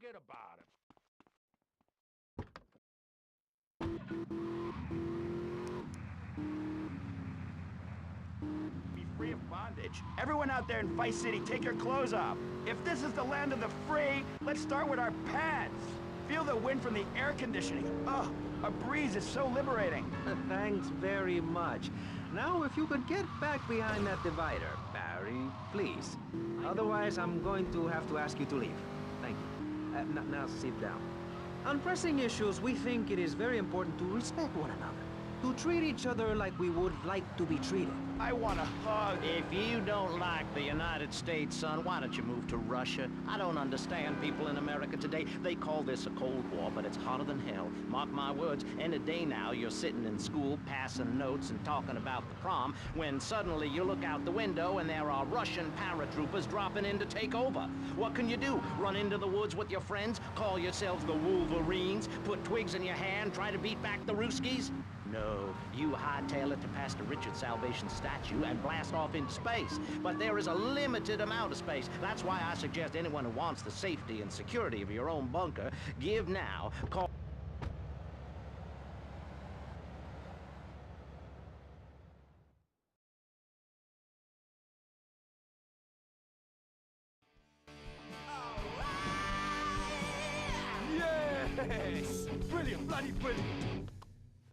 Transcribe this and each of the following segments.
forget about it. Be free of bondage. Everyone out there in Vice City, take your clothes off. If this is the land of the free, let's start with our pants. Feel the wind from the air conditioning. Oh, a breeze is so liberating. Thanks very much. Now, if you could get back behind that divider, Barry, please. Otherwise, I'm going to have to ask you to leave. Thank you. Now sit down. On pressing issues, we think it is very important to respect one another. To treat each other like we would like to be treated. I want a hug. If you don't like the United States, son, why don't you move to Russia? I don't understand people in America today. They call this a Cold War, but it's hotter than hell. Mark my words, any day now you're sitting in school passing notes and talking about the prom, when suddenly you look out the window and there are Russian paratroopers dropping in to take over. What can you do? Run into the woods with your friends? Call yourselves the Wolverines? Put twigs in your hair and try to beat back the Ruskies? No, you hightail it to Pastor Richard's Salvation statue and blast off into space. But there is a limited amount of space. That's why I suggest anyone who wants the safety and security of your own bunker, give now, call... Yes! Brilliant, bloody brilliant!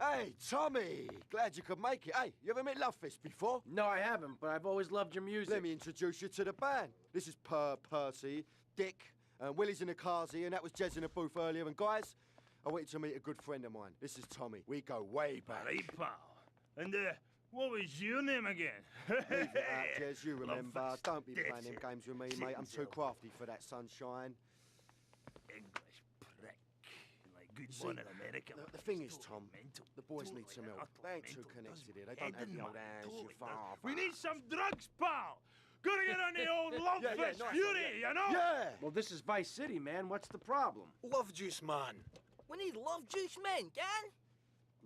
Hey, Tommy! Glad you could make it. Hey, you ever met Lovefist before? No, I haven't, but I've always loved your music. Let me introduce you to the band. This is Percy, Dick, and Willie's in the carsy, and that was Jez in the booth earlier. And guys, I want you to meet a good friend of mine. This is Tommy. We go way back. Right, pal. And, what was your name again? Leave it out, Jez, you remember. Lovefist. Don't be That's playing them it. games with me, mate. I'm too crafty for that sunshine. English prick. Like good See, one in America. the thing is, Tom, the boys need some help. They ain't too connected here. They don't have the old hands you father. We need some drugs, pal! Gotta get on the old love Yeah, fest nice fury, one, you know? Yeah! Well, this is Vice City, man. What's the problem? Love juice, man. We need love juice men, can?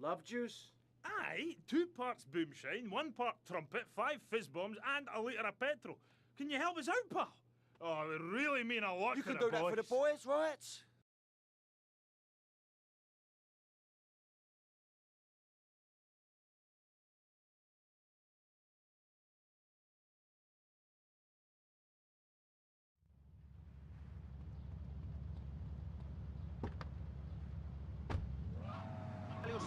Love juice? Aye, 2 parts boomshine, 1 part trumpet, 5 fizz bombs, and a litre of petrol. Can you help us out, pal? Oh, it would really mean a lot You to can the do that for the boys, right?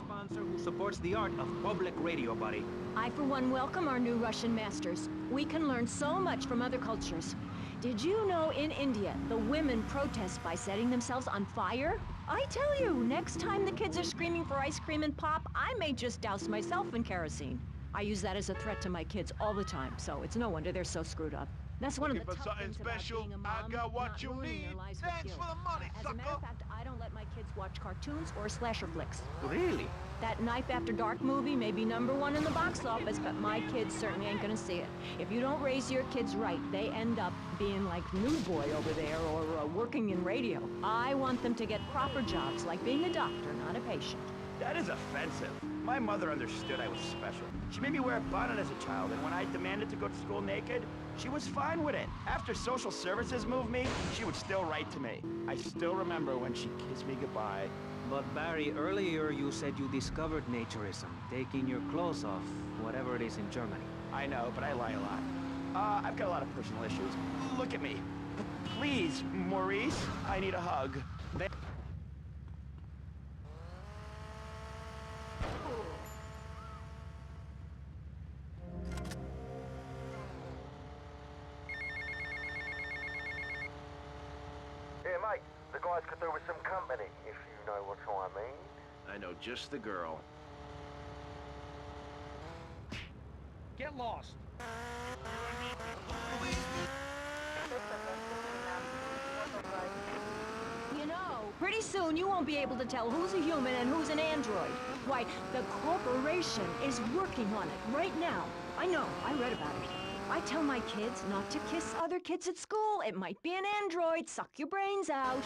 Sponsor who supports the art of public radio, buddy. I, for one, welcome our new Russian masters. We can learn so much from other cultures. Did you know in India, the women protest by setting themselves on fire? I tell you, next time the kids are screaming for ice cream and pop, I may just douse myself in kerosene. I use that as a threat to my kids all the time, so it's no wonder they're so screwed up. That's one of the Looking for tough something things about special? being a I mom, got what not you ruining their need. lives with Thanks guilt. for the money, As a matter of sucker. fact, I don't let my kids watch cartoons or slasher flicks. Really? That Knife After Dark movie may be #1 in the box office, but my kids certainly ain't gonna see it. If you don't raise your kids right, they end up being like Nude Boy over there or working in radio. I want them to get proper jobs, like being a doctor, not a patient. That is offensive. My mother understood I was special. She made me wear a bonnet as a child, and when I demanded to go to school naked, she was fine with it. After social services moved me, she would still write to me. I still remember when she kissed me goodbye. But Barry, earlier you said you discovered naturism, taking your clothes off, whatever it is in Germany. I know, but I lie a lot. I've got a lot of personal issues. Look at me. Please, Maurice, I need a hug. Yeah, mate, the guys could do with some company, if you know what I mean. I know just the girl. Get lost. You know, pretty soon you won't be able to tell who's a human and who's an android. Why, the corporation is working on it right now. I know, I read about it. I tell my kids not to kiss other kids at school. It might be an android. Suck your brains out.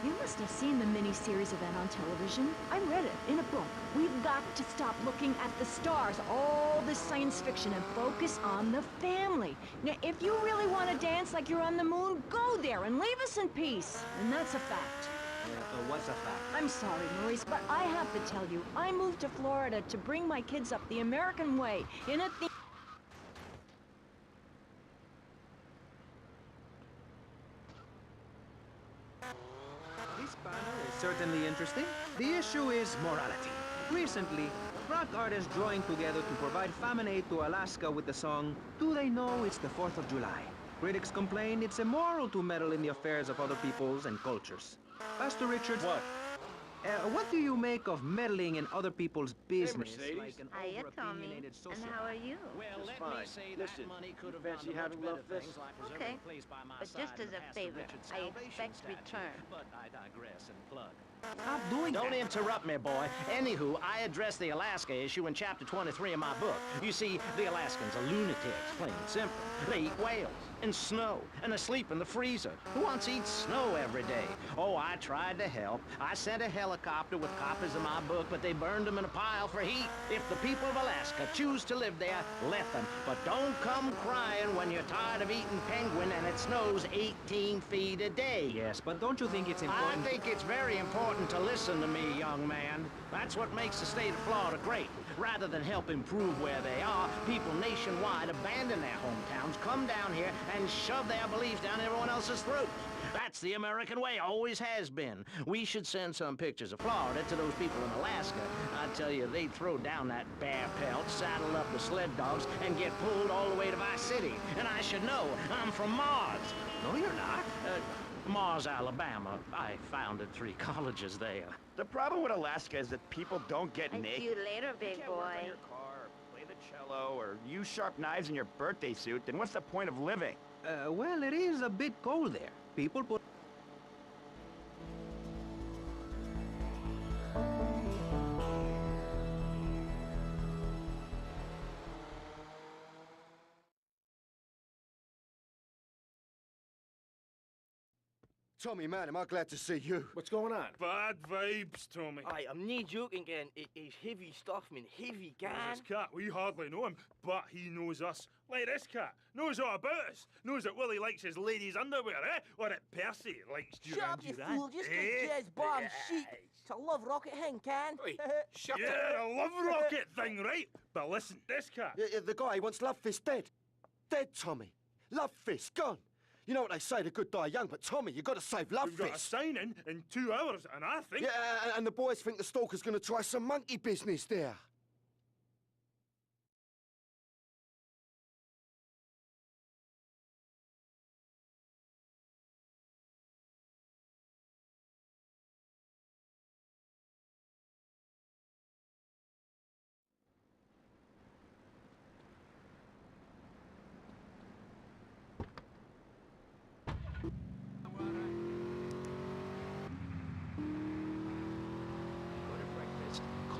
You must have seen the mini-series event on television. I read it in a book. We've got to stop looking at the stars, all this science fiction, and focus on the family. Now, if you really want to dance like you're on the moon, go there and leave us in peace. And that's a fact. What's a fact? I'm sorry, Maurice, but I have to tell you, I moved to Florida to bring my kids up the American way in a This banner is certainly interesting. The issue is morality. Recently, rock artists joined together to provide famine aid to Alaska with the song, Do They Know It's the 4th of July? Critics complain it's immoral to meddle in the affairs of other peoples and cultures. Pastor Richards... What? What do you make of meddling in other people's business Mercedes. like an Hiya, Tommy. over-opinionated And social... how are you? Well, Just let fine. me say Listen, that money could have fancy gone to having much love better fists? things like reserving Okay, a place by my but side just in as the a Pastor favor, Richard I Salvation expect statue. return. But I digress and plug. Stop doing Don't that. interrupt me, boy. Anywho, I address the Alaska issue in chapter 23 of my book. You see, the Alaskans are lunatics, plain and simple. They eat whales and snow, and they sleep in the freezer. Who wants to eat snow every day? Oh, I tried to help. I sent a helicopter with copies of my book, but they burned them in a pile for heat. If the people of Alaska choose to live there, let them. But don't come crying when you're tired of eating penguin and it snows 18 feet a day. Yes, but don't you think it's I important... think it's very important to listen to me, young man. That's what makes the state of Florida great. Rather than help improve where they are, people nationwide abandon their hometowns, come down here, and shove their beliefs down everyone else's throats. That's the American way, always has been. We should send some pictures of Florida to those people in Alaska. I tell you, they'd throw down that bear pelt, saddle up the sled dogs, and get pulled all the way to Vice City. And I should know, I'm from Mars. No, you're not. Mars, Alabama. I founded 3 colleges there. The problem with Alaska is that people don't get I see naked. you later, If you big can't work on boy. your car, or play the cello, or use sharp knives in your birthday suit, then what's the point of living? Well, it is a bit cold there. People put... Tommy, man, am I glad to see you. What's going on? Bad vibes, Tommy. Aye, I'm no joking, gang. It's heavy stuff, man. Heavy, gang. This cat, we hardly know him, but he knows us. Like this cat, knows all about us. Knows that Willie likes his ladies' underwear, eh? Or that Percy likes Shut up, you Duran fool. Just eh? get jazz bomb chic. It's a love rocket hang, can. Shut Yeah, a love rocket thing, right? But listen, this cat. The guy wants Love Fist dead. Dead, Tommy. Love Fist, gone. You know what they say, the good die young, but Tommy, you got to save Love We've got a Fist. signing in 2 hours, and I think... Yeah, and the boys think the stalker's going to try some monkey business there.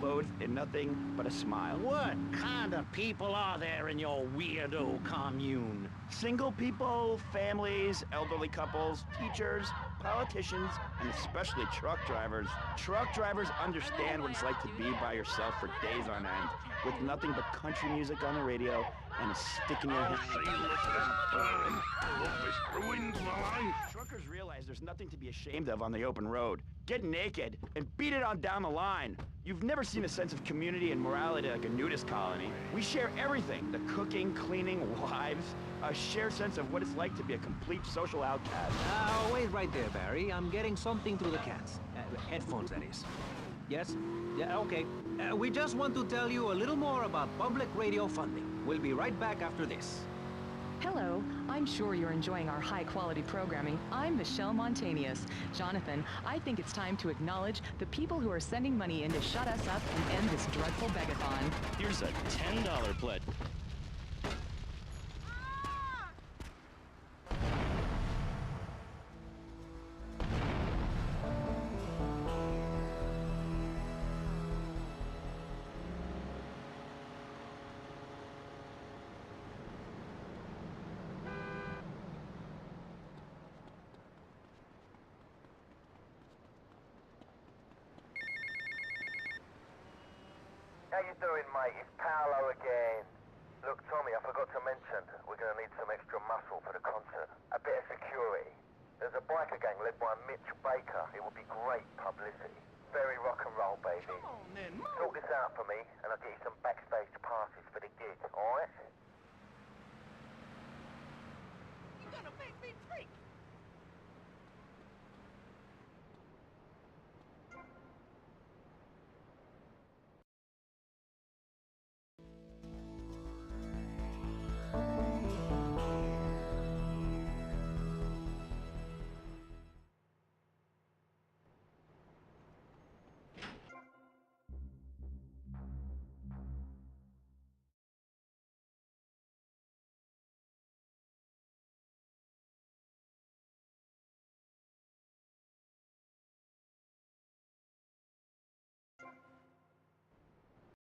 Clothed in nothing but a smile. What kind of people are there in your weirdo commune? Single people, families, elderly couples, teachers, politicians, and especially truck drivers. Truck drivers understand what it's like to be by yourself for days on end, with nothing but country music on the radio and a stick in your hand. Truckers realize there's nothing to be ashamed of on the open road. Get naked and beat it on down the line. You've never seen a sense of community and morality like a nudist colony. We share everything, the cooking, cleaning, wives, a shared sense of what it's like to be a complete social outcast. Wait right there, Barry. I'm getting something through the cats. Headphones, that is. Yes? Yeah, okay. We just want to tell you a little more about public radio funding. We'll be right back after this. Hello, I'm sure you're enjoying our high-quality programming. I'm Michelle Montanius. Jonathan, I think it's time to acknowledge the people who are sending money in to shut us up and end this dreadful begathon. Here's a $10 pledge. How you doing, mate? It's Paolo again. Look, Tommy, I forgot to mention, we're gonna need some extra muscle for the concert. A bit of security. There's a biker gang led by Mitch Baker. It would be great publicity. Very rock and roll, baby. Come on, then. Sort this out for me, and I'll get you some backstage passes for the gig, alright? You're gonna make me freak.